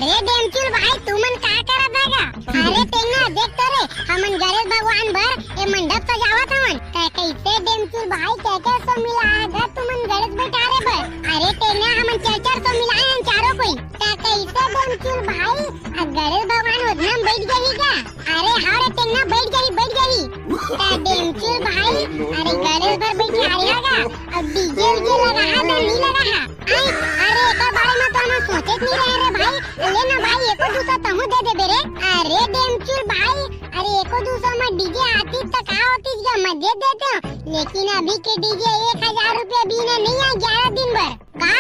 अरे डेमचुल भाई तू मन का करत हैगा? अरे तेना देख तो रे हमन गणेश भगवान भर ए मंडप सजावत हवन। कैसे डेमचुल भाई क्या सो मिला है तू मन गणेश बैठारे बर? अरे तेना हमन 400 मिलाए हैं चारों कोई। कैसे डेमचुल भाई गणेश भगवान उतना बैठ गई क्या? अरे हाँ रे तेना बैठ गई। डेमचुल भाई अरे गणेश भर बैठ आएगा अब डीजे लगा है नहीं लगा है? अरे एक बारे में तो हम सोचे नहीं रहे रे भाई। लेना भाई एको दूसरा तहु दे दे बेरे। अरे डेमचुल भाई अरे एको दूसरा में डीजे आती तक का होती क्या मैं दे देते हूँ, लेकिन अभी के डीजे 1000 रुपया भी नहीं है 11 दिन भर का?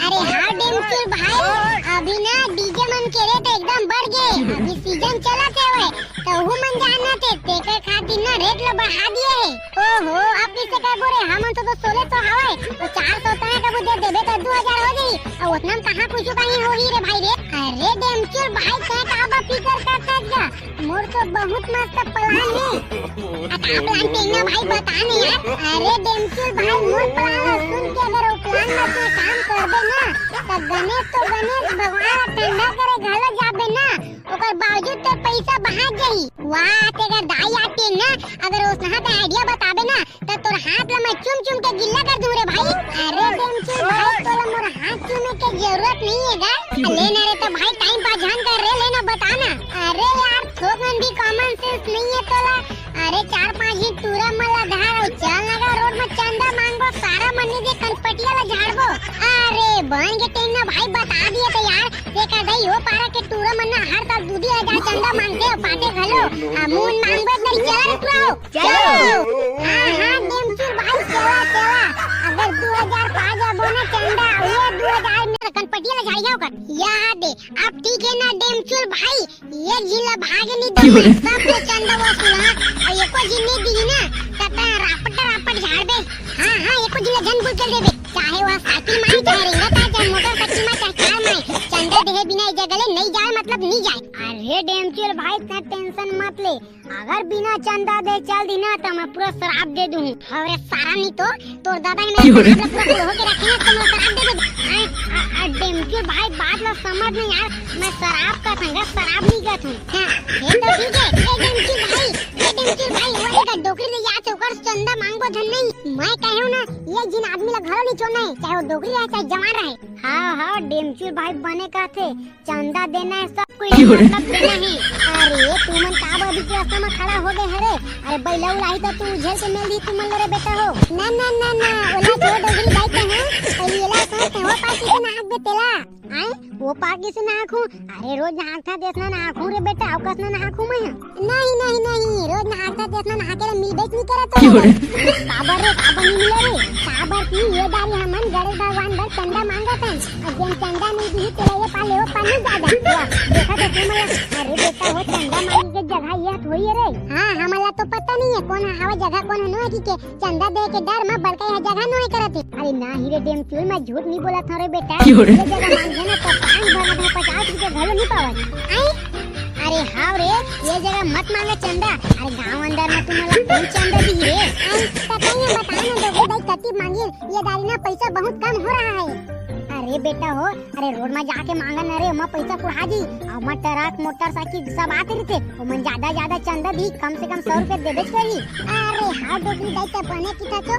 अरे हाँ डेमचुल भाई अभी ना डीजे मन के रेट एकदम बढ़ गए। अभी सीजन चला थे तो वो मन जाना थे तेरे खातिर ना रेट ला बढ़ा दिए है। ओहो अब किसे क्या बोले हम तो 1600 हवाए तो 400 तने का दे देबे तो 2000 हो जाई और उतना कहां कुछ कहीं हो ही रे भाई रे। अरे डेमचुल भाई क्या काबा फिकर करता जा मोर तो बहुत मस्त प्लान है। अच्छा प्लान तेना भाई बता नहीं यार। अरे डेमचुल भाई मोर प्लान सुन के अगर वो प्लान में तू काम कर दे ना तो गणेश भगवान ठंडा करे घाला जाबे ना ओकर बावजूद तो पैसा बहा जाई। वाह तेरा दाई आते ना अगर उसने का आइडिया बताबे ना तो तोर हाथ ला मैं चुम के गिल्ला कर दूं रे भाई। अरे डेमचुल भाई तोला मोर हाथ चूमे के जरूरत नहीं है गा। लेना रे तो भाई टाइम पास जान कर रे लेना बताना। अरे यार थोकन भी कॉमन सेंस नहीं है तोला। अरे 4-5 ही टूरा मला धार चल लगा रोड में चंदा मांगबो सारा मन्ने दे कनपटिया ला झाड़बो। अरे बन के टेंगना भाई बता दिए तो यार देखा दई हो पारा के टूरा मन्ना हर साल 2000 चंदा मांगते हो पाटे घलो अमून मांगबे नहीं चलो हां डेमचुल भाई चला अगर 2000 पा जाबो ना चंदा ये 2000 में कनपटिया ला झाड़ी जाओ कर याद दे। अब ठीक है ना डेमचुल भाई ये जिला भाग नहीं दे सब चंदा वसूल हां एको जिन्ने दी ना तता रापट झाड़ दे। हां एको जिला जन बुल कर देबे चाहे वह साइकिल में चाहे रिंगा चाहे मोटरसाइकिल में चाहे कार में चंदा दे बिना इस जगह ले नहीं जाए मतलब नहीं जाए। अरे डेमचुल भाई इतना टेंशन मत ले अगर बिना चंदा दे चल दी ना तो मैं पूरा शराब दे दूं। अरे सारा नहीं तो तोर दादा ने मेरे पूरा हो के रखे तो मैं शराब दे दूं। डेमचुल भाई बात ला समझ नहीं यार मैं शराब का संग शराब नहीं करत हूं। हां ये तो ठीक है डेमचुल भाई वही का डोकरी ले या चौकर चंदा मांगबो धन नहीं मैं कहूं ना ये जिन आदमी ला घर नहीं छोड़ना है चाहे वो डोकरी रहे चाहे जवान रहे। हां डेमचुल भाई बने का थे चंदा देना है सब कोई मतलब देना है। अरे तू मन काबा अभी के रास्ता में खड़ा हो गए हरे। अरे बैला उलाई तो तू झेल के मेल दी तू मन रे बेटा हो ना ओला छोड़ डोगरी बाइक है पहले एला कहते हो पार्टी से नाक बे तेला आए वो पार्टी से नाक हूं। अरे रोज नहाता देखना नाक हूं रे बेटा अवकाश ना नाक हूं मैं नहीं रोज नहाता देखना नहा के मिल बेच नहीं करे तो काबर नहीं मिले रे काबर की ये दारी हमन गणेश भगवान बर चंदा मांगत हैं अजन चंदा नहीं दी तेरा ये पाले हो पानी ज्यादा देखा तो तुम अरे बेटा हो चंदा मांगे के जगह ये होई रे। हां हमला तो पता नहीं है कौन हवा जगह कौन नो है के चंदा दे के डर में बड़का है जगह नो है करत। अरे ना ही रे डेमचुल मैं झूठ नहीं बोला था रे बेटा ये जगह मांगे ना तो 50 रुपए घलो नहीं पावत। अरे हां रे ये जगह मत मांगे चंदा। अरे गांव अंदर में तुम्हारा कौन चंदा दी रे पता नहीं बताना दो भाई कति मांगे ये दारी ना पैसा बहुत कम हो रहा है। अरे बेटा हो अरे रोड में जाके मांगा ना रे मैं पैसा कुड़ा दी और मैं ट्रक मोटरसाइकिल सब आते रहते और मैं ज्यादा चंदा दी कम से कम 100 रुपए देबे करी। अरे हां डोकरी दाई त बने की था तो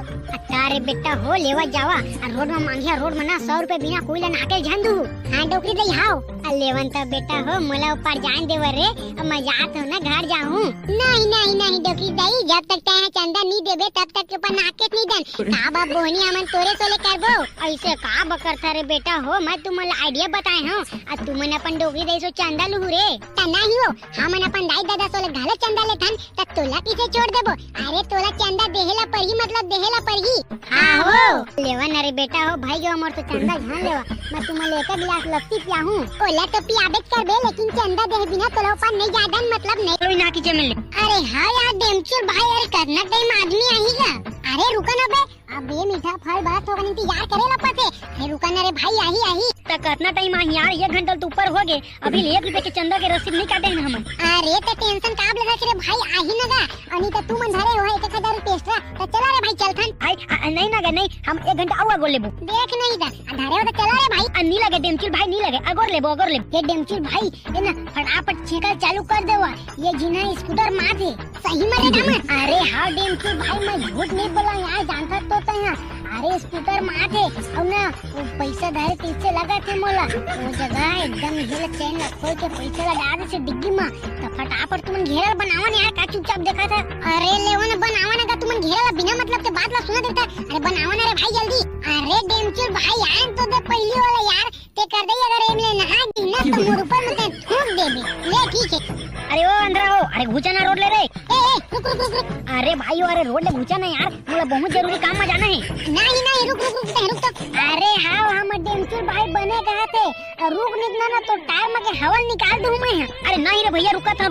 अरे बेटा हो लेवा जावा और रोड में मांगिया रोड में ना 100 रुपए बिना कोई ला नाके जान दू। हां डोकरी दाई हाओ लेवन त बेटा हो मोला ऊपर जान देव रे मैं जात हूं ना घर जाऊं। नहीं डोकरी दाई जब तक तय चंदा नहीं देबे तब तक के ऊपर नाके नहीं दन का बा बोहनी हमन तोरे तोले करबो ऐसे का बकरता रे बेटा हो मैं तुमला आइडिया बताए हूं आ तुमन अपन डोगरी देसो चंदा लहू रे त नहीं हो हमन अपन दाई दादा सोले घाले चंदा लेथन त तोला किसे छोड़ देबो। अरे तोला चंदा देहेला पर ही मतलब देहेला पर ही। हां हो लेवन अरे बेटा हो भाई जो मोर तो चंदा झान लेवा मैं तुमले एक गिलास लस्सी पिया हूं ओला तो पियाबेत करबे लेकिन चंदा देह बिना तोला ऊपर नहीं जादन मतलब नहीं कोई ना कीजे मिल। अरे हां यार डेमचुल भाई अरे करना टाइम आदमी आहीगा। अरे रुका ना बे अब ये मीठा फल बात होगा इंतजार करेला पते। अरे रुका ना रे भाई आही का कितना टाइम आई यार, 1 घंटा तो ऊपर हो गए, अभी 1 रुपए के चंदा के रसीद नहीं काटे हैं हमन। अरे तो टेंशन काब लगा रे भाई, आही नगा अनिता तू मन धरे हो 1000 रुपए एक्स्ट्रा तो चला रे भाई चलथन। आई नहीं ना नहीं, हम 1 घंटा और अगोर लेबो। देख नहीं दा धरे हो तो चला रे भाई। नहीं लगे डेमचुल भाई, नहीं लगे, अगोर लेबो। ये डेमचुल भाई ये ना फटाफट छेका चालू कर देवा, ये जिना स्कूटर माथे सही में रे दामन। अरे हाँ डेमचुल भाई मैं झूठ नहीं बोला यार, जानता तो यहाँ अरे स्कूटर माथे और ना वो पैसा धरे पीछे लगा थे मोला, वो जगह एकदम हिल चैन खोल के पैसा लगा दे से डिग्गी में तो फटाफट तुमन घेरल बनावन यार, का चुपचाप देखा था। अरे लेवन बनावन का तुमन घेरल बिना मतलब के बात ला सुना देता। अरे बनावन रे भाई जल्दी। अरे डेमचुल भाई आन तो दे पहली वाला यार ते कर दे, अगर एमले नहा दी ना तो मोर ऊपर में ठोक देबे ले ठीक है। अरे ओ अंदर हो, अरे घुचाना रोड ले रे। ए रुक रुक रुक रुक। अरे भाई अरे रोड ले घुचाना यार, मोला बहुत जरूरी काम में जाना है। नहीं रुक तो। अरे हाँ हम डेमचुल भाई बने कहा थे रुक निकला ना तो टायर में के हवा निकाल दूं मैं। अरे नहीं रे भैया रुका था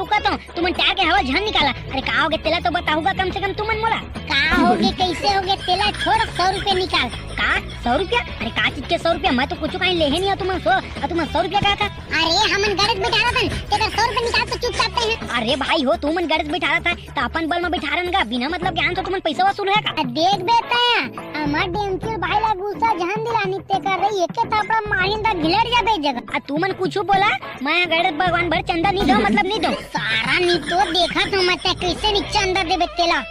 तुमन टायर के हवा झन निकाला। अरे का होगे तेला तो बताऊंगा कम से कम तुमन मोला। का होगे कैसे होगे तेला छोड़ 100 रुपए निकाल। का 100 रुपया? अरे का चीज के 100 रुपया, मैं तो कुछ कहीं ले ही नहीं तुमन 100 रुपया का था। अरे हमन गरज बैठा रहा था तेरा 100 रुपए निकाल तो चुपचाप है। अरे भाई हो तुमन गरज बैठा रहा था तो अपन बल में बैठा रहन का बिना मतलब ज्ञान तो तुमन पैसा वसूल है का। देख बेटा हमार डेमचुल भाई ला गुस्सा जहन दिलानी ते कर रही एक थापड़ा मारिन दा गिलड़ जाबे जगह। तुमन कुछ बोला मैं गरज भगवान भर चंदा नहीं दो मतलब नहीं दो सारा नहीं तो देखा तो मत कैसे नी चंदा देबे तेला।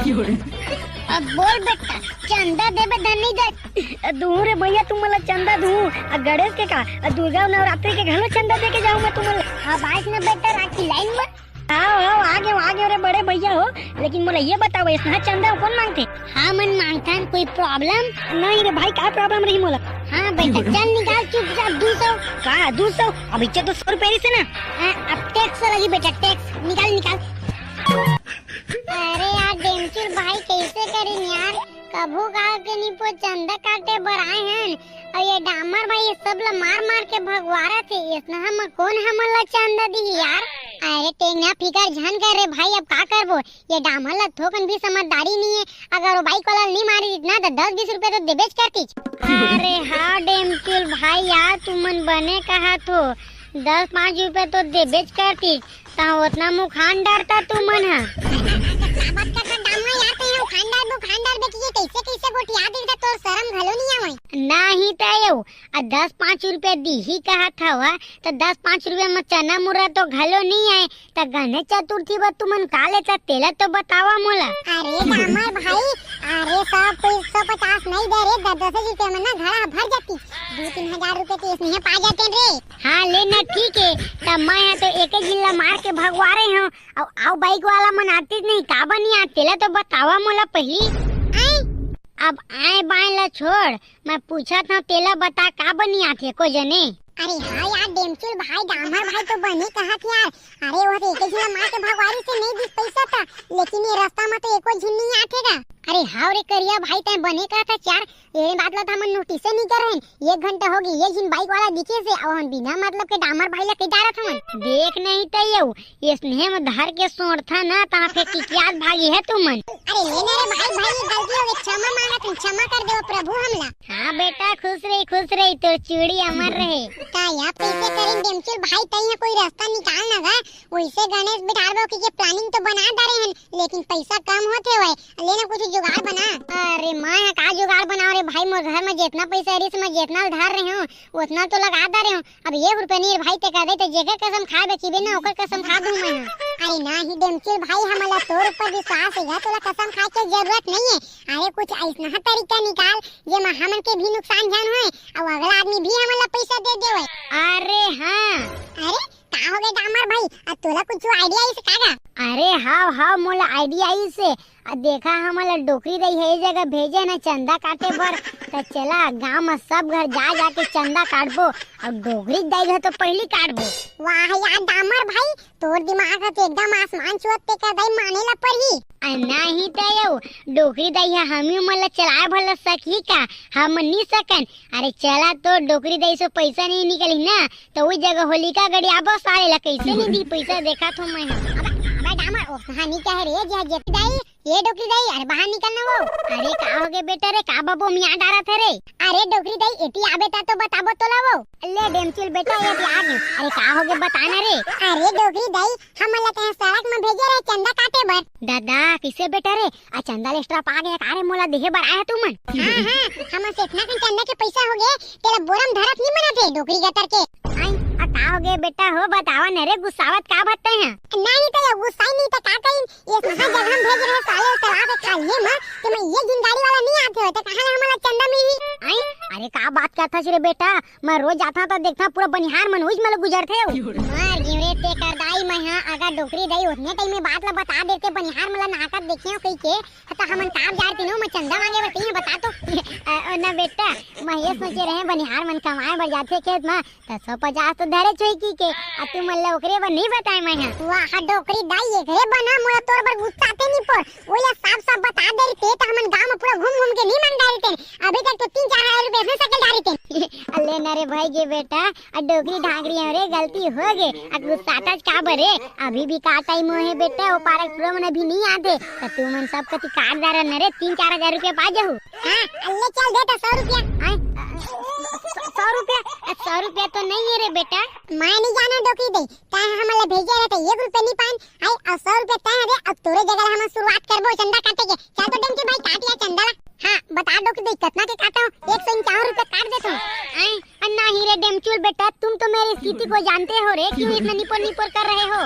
अब बोल बेटा चंदा देबे धनी दे दूर रे भैया तुम मला चंदा दू गणेश के का दुर्गा नवरात्रि के घलो चंदा दे के जाऊं मैं तुम। अब आज ना बेटा राखी लाइन में आओ आगे रे बड़े भैया हो, लेकिन मोला ये बताओ इसना चंदा कौन मांगते? हाँ मन मांगता कोई प्रॉब्लम नहीं रे भाई, का प्रॉब्लम रही मोला? हाँ बेटा चल निकाल चुपचाप 200 का 200 अभी तो 100 रुपए से ना। अब टैक्स लगी बेटा टैक्स निकाल। अरे यार डेमचुल भाई कैसे करें यार, कभू गाँव के निपो चंदा काटे बर आए हैं और ये डामर भाई ये सब ला मार के भगवारा थे, इसना हम कौन हमला चंदा दी यार। अरे टेंगना फिकर झन कर रे भाई, अब का करबो ये डामर ला थोकन भी समझदारी नहीं है, अगर वो बाइक वाला नहीं मारी इतना तो 10-20 रुपए तो देबेच करती। अरे हाँ डेमचुल भाई यार तुमन बने कहा तो 10-5 रुपए तो देबेच करती ता उतना मुँह खान डरता तुमन है। नहीं तो 10-5 रुपए दी ही कहा था वह तो 10-5 रुपए में चना मुरा तो घलो नहीं आए तो गणेश चतुर्थी पर तुमन का लेता तेला तो बतावा मोला। अरे दामर भाई अरे 150 नहीं दे रे 10 रुपए में ना घड़ा भर जाती 2-3 हजार रुपए तो इसमें पा जाते रे। हाँ लेना ठीक है तब मैं तो एक जिला मार के भगवा रहे हूँ और आओ बाइक वाला मन आती नहीं का बनी तेला तो बतावा मोला पहली। अब आए बाएं ला छोड़ मैं पूछा था तेला बता का बनी आथे को जने। अरे हाँ यार डेमचुल भाई डामर भाई तो बनी कहा थी यार, अरे वो तो एक जिला मार के भगवारी से नहीं दिस पैसा था लेकिन ये रास्ता में तो एको झिन नहीं आथेगा। अरे हाँ रे करिया भाई तय बने कहा था चार ये बात ला था मन नोटिस नहीं कर रहे 1 घंटा हो गई ये जिन बाइक वाला दिखे से और हम बिना मतलब के डामर भाई ला किटारा था मन देख नहीं तो ये स्नेह में धर के सोड़था ना ता फे किकियात भागी है तुमन। अरे लेने रे भाई गलती हो गई क्षमा मांगा तुम क्षमा कर दो प्रभु हमला। हाँ बेटा खुश रही तो चूड़ी अमर रहे का या पैसे करें डेमचुल भाई तय कोई रास्ता निकाल ना गा वैसे गणेश बिठारबो की प्लानिंग तो बना डाले हैं लेकिन पैसा कम होते हुए लेना कुछ जुगाड़ बना। अरे मैं का जुगाड़ बनाओ रे भाई मोर घर में जितना पैसा रिस में जितना उधार रहे हूँ उतना तो लगा दे रहे हूँ अब 1 रुपया नहीं भाई ते कह दे तो जेकर कसम खा बेचीबे ना ओकर कसम खा दूं मैं। अरे ना ही डेमचुल भाई हमला तोर ऊपर विश्वास है तोला कसम खा के जरूरत नहीं है। अरे कुछ ऐसा तरीका निकाल जे में हमन के भी नुकसान जान होए और अगला आदमी भी हमला पैसा दे देवे। अरे हाँ अरे का हो गए डामर भाई अब तोला कुछ आईडिया इस कागा? अरे हाँ मोला आईडिया इसे देखा हमला डोकरी रही है जगह भेजे ना चंदा काटे बर तो चला गांव में सब घर जा के चंदा काटबो और डोगरी देगा तो पहली काटबो। वाह यार डामर भाई तोर दिमाग है एकदम आसमान छुअत पे का दई मानेला पर ही। नहीं तो डोकरी दई हमी मतलब चलाए भला सकी का हम नहीं सकन। अरे चला तो डोकरी दई से पैसा नहीं निकली ना तो वही जगह होलिका गड़ी आबो सारे ला कैसे नहीं दी पैसा देखा तो मैं अबे डामर ओ कहानी क्या है रे जे जेती दाई ये डोकरी दाई अरे बाहर निकलना वो। अरे का हो गए बेटा रे का बाबू मियां डारा थे रे। अरे डोकरी दाई एटी आबे ता तो बताबो तो ला वो। ले डेमचुल बेटा ये भी आ गए। अरे का हो गए बताना रे। अरे डोकरी दाई हमला कहे सड़क में भेजे रे चंदा काटे बर। दादा किसे बेटा रे आ चंदा लेस्ट्रा पा गए कारे मोला देहे बर आया तू मन। हां हम सेठना के चंदा के पैसा हो गए तेरा बोरम धरत नहीं मनाते डोकरी गतर के। आई आ का हो गए बेटा हो बतावा न रे गुस्सावत का बत्ते हैं। नहीं तो गुस्सा नहीं तो का कहीं ये कहां जगह हम भेज रहे साले तला के खाइए मां तो मैं ये दिन गाड़ी वाला नहीं आते हो तो कहां हमारा चंदा में ही। आई अरे का बात करता छ रे बेटा मैं रोज जाता तो देखता पूरा बनिहार मन हुई मतलब गुजरते हो। मार गिरे ते कर दाई मैं हां अगर डोकरी दई उतने टाइम में बात ला बता देते बनिहार मला नाकत देखियो कई के तो हमन काम जाते नो मैं चंदा मांगे बती बता तो ना बेटा मैं ये सोचे रहे बनिहार मन कमाए बर जाते खेत में तो 150 तो धरे छोई की के आ तू मन ओकरे बर नहीं बताए मैं हां। वाह डोकरी दाई एकरे बना मोला तोर बर गुस्सा आते नहीं पर ओला साफ बता दे रे तो हमन गांव में पूरा घूम के नहीं मांग डालते अभी तक तो 3-4 रुपए में सकल डालते। अल्ले ना रे भाई के बेटा आ डोकरी ढांगरी है रे गलती हो गए आ गुस्सा टच का बरे अभी भी का टाइम है बेटा वो पारक पूरा मन अभी नहीं आते तो तू मन सब कति कार्डदार न रे 3-4 हजार रुपया पा जाहू। हां अल्ले चल दे तो 100 रुपया। आई 100 रुपया तो नहीं है रे बेटा मैं नहीं जाना डोकरी दे ता हमला भेजे रे तो 1 रुपया नहीं पान आई 100 रुपया ता रे अब तोरे जगह हम शुरुआत करबो चंदा काटे के चल तो डेम के भाई काट लिया चंदा। हां बता दो कि दे कितना के काटा 151 रुपया काट देता हूं। आई अन्ना ही रे डेमचुल बेटा तुम तो मेरी स्थिति को जानते हो रे क्यों इतना निपोर कर रहे हो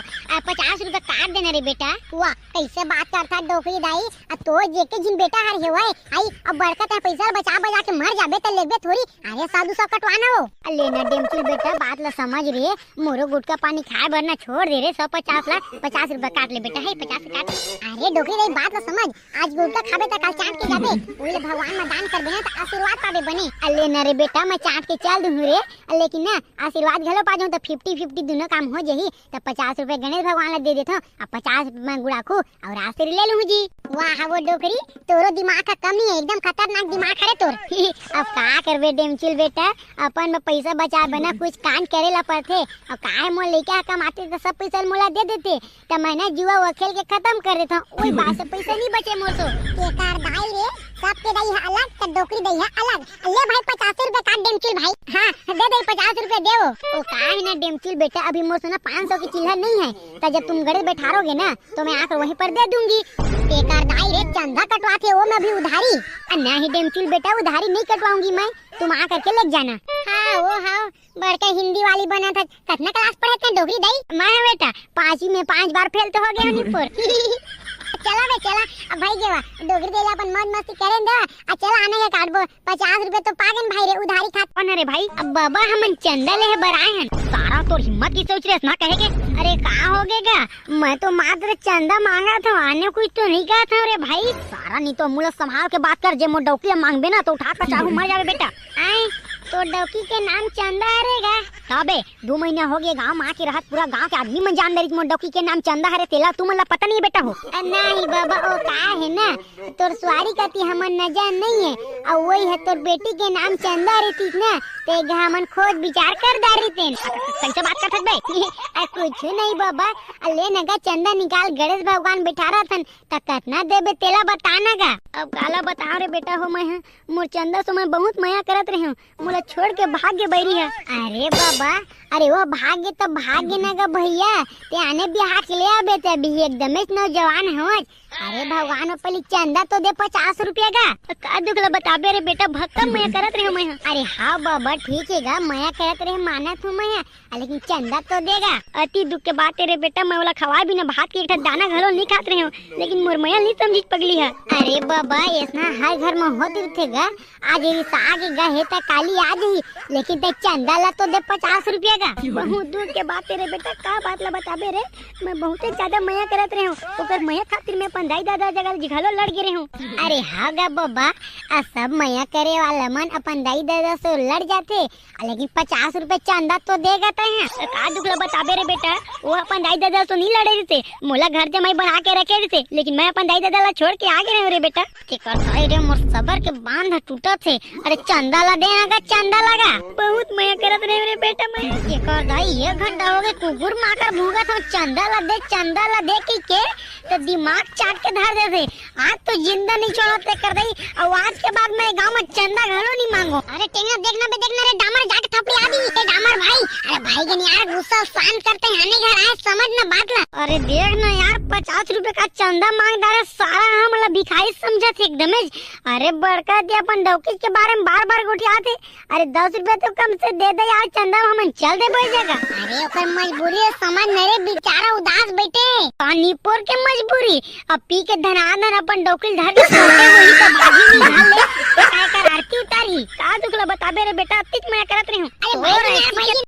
50 रुपया काट देना रे बेटा। वाह कैसे बात करता डोकरी दाई तो जेके जिन बेटा हर हेवे आई अब बड़का ता पैसा बचा के मर जाबे त लेबे थोड़ी अरे साधु सा कटवाना हो। लेना डेमचुल बेटा बात ला समझ रे मोरो गुटका पानी खाए भरना छोड़ दे रे 150 लाख 50 रुपया काट ले बेटा है 50 काट। अरे डोकरी दाई बात ला समझ आज गुटका खाबे त कल चाट के जाबे ओले भगवान में दान कर देना तो आशीर्वाद पाबे बने। अल्ले न रे बेटा मैं चाट के चल दूं रे लेकिन ना आशीर्वाद घलो पा जाऊं तो 50-50 दोनों काम हो जही तो 50 रुपए गणेश भगवान ला दे देता अब 50 रुपए मैं गुड़ाखू और आशीर्वाद ले लूं जी। वाह वो डोकरी तोरो दिमाग का कमी है एकदम खतरनाक दिमाग है तोर। अब का करबे डेमचुल बेटा अपन में पैसा बचा बना कुछ कान करे ला पड़थे अब काहे मोल लेके कमाते तो सब पैसा मोला दे देते तो मैं ना जुआ वो खेल के खत्म कर देता ओई बात से पैसा नहीं बचे मोर तो बेकार दाई रे सबके दई है अलग तो डोकरी दई है अलग। ले भाई 50 रुपए काट डेमचुल भाई। हां दे दे 50 रुपए देओ ओ काहे ना डेमचुल बेटा अभी मोर से ना 500 की चिल्लर नहीं है तो जब तुम गड़े बैठारोगे ना तो मैं आकर वहीं पर दे दूंगी। बेकार दाई रे चंदा कटवाते वो मैं भी उधारी नहीं डेमचुल बेटा उधारी नहीं कटवाऊंगी मैं तुम आकर के ले जाना। हां वो हां बड़का हिंदी वाली बना था कितना क्लास पढ़े थे डोकरी दाई मैं बेटा 5वीं में 5 बार फेल तो हो गया निपुर। चला बे चला अब भाई जेवा डोगरी देला अपन मौज मस्ती करें दा आ चला आने के काटबो 50 रुपए तो पागन भाई रे उधारी खात पन रे भाई अब बाबा हमन चंदा ले बराए हैं सारा तो हिम्मत की सोच रहे ना कहे के। अरे का हो गएगा मैं तो मात्र चंदा मांगा था आने कुछ तो नहीं कहा था रे भाई सारा नहीं तो मुला संभाल के बात कर जे मो डौकी मांगबे ना तो उठा कर चाहू मर जावे बेटा। आई तो डौकी के नाम चंदा रहेगा तबे 2 महीना हो गए गांव मां के रहत पूरा गांव के आदमी मन जान दरी डौकी के नाम चंदा हरे तेला तुम ला पता नहीं बेटा हो। नहीं बाबा ओ का है ना तोर सवारी कती हमन न जान नहीं है और वही है तोर बेटी के नाम चंदा रहती ना ते हमन खोज विचार कर दारी तेन कैसे बात कर सकबे कुछ नहीं बाबा ले नगा चंदा निकाल गणेश भगवान बैठा रहा थन त कितना देबे तेला बताना का। अब काला बताओ रे बेटा हो मैं मोर चंदा से मैं बहुत मया करत रही हूं मोला छोड़ के भाग्य बैरी है। अरे बाबा अरे वो भाग्य तो भाग्य ना गा भैया ते आने बिहार के ले आबे ते अभी एकदम नौजवान हो। अरे भगवान पहले चंदा तो दे 50 रुपया का दुखला बताबे रे बेटा भक्कम मैं करत रही हूं मैं। अरे हाँ बाबा ठीक है गा मैं करत रहे मानत हूं मैं लेकिन चंदा तो देगा। अति दुख के बात है रे बेटा मैं वाला खवा भी ना भात के एक दाना घरो नहीं खात रही हूं लेकिन मोर मैया नहीं समझ पगली है। अरे बाबा ऐसा हर घर में होती थे गा आज साग गहे त काली आ जाही, लेकिन ते चंदा ला तो दे 50 रुपया का। बहुत दूर के बात रे बेटा, का बात ला बताबे रे। मैं बहुते ज्यादा मया करत रहे हूँ, ओकर मया खातिर मैं अपन दाई दादा जगह झिघलो लड़ गिरे हूँ। अरे हाँ गा बाबा, आ सब मया करे वाला मन अपन दाई दादा से लड़ जाते, लेकिन 50 रुपए चंदा तो देगा तय। का दुखला बताबे रे बेटा, वो अपन दाई दादा तो नहीं लड़े थे, मोला घर जमाई बना के रखे थे, लेकिन मैं अपन दाई दादा ला छोड़ के आ गए रे बेटा। रे मोर सबर के बांध टूटा थे। अरे चंदा ला देना का, चंदा लगा बहुत मया करत रहे रे बेटा मैं। एकर दाई 1 घंटा हो गए कुकुर माकर भूगा था। चंदा ला दे के तो दिमाग चाट के धर देते। आज तो जिंदा नहीं छोड़ते कर दई, और आज के बाद मैं गांव में चंदा घलो नहीं मांगो। अरे टेंगा देखना रे डामर जाके थपड़ी आदी। ए डामर भाई, अरे भाई गन यार गुस्सा शांत करते हैं, आने घर आए समझ ना बात ला। अरे देख ना यार, 50 रुपए का चंदा मांग डाले, सारा हमला भिखारी समझा थे एकदम। अरे बड़का दे अपन डौकी के बारे में बार गोठियाते। अरे 10 रुपए तो कम से दे दे यार, चंदा हम चल दे बैठ जाएगा। अरे ओकर मजबूरी समझ नरे, बेचारा उदास बैठे पानी पोर के मजबूरी। अब पी के धनाधन अपन डौकी धर के सोते वही तो बाजी निकाल ले, तो काय कर आरती उतारी। का दुखला बताबे रे बेटा, अतिक मया करत रही हूँ। अरे भाई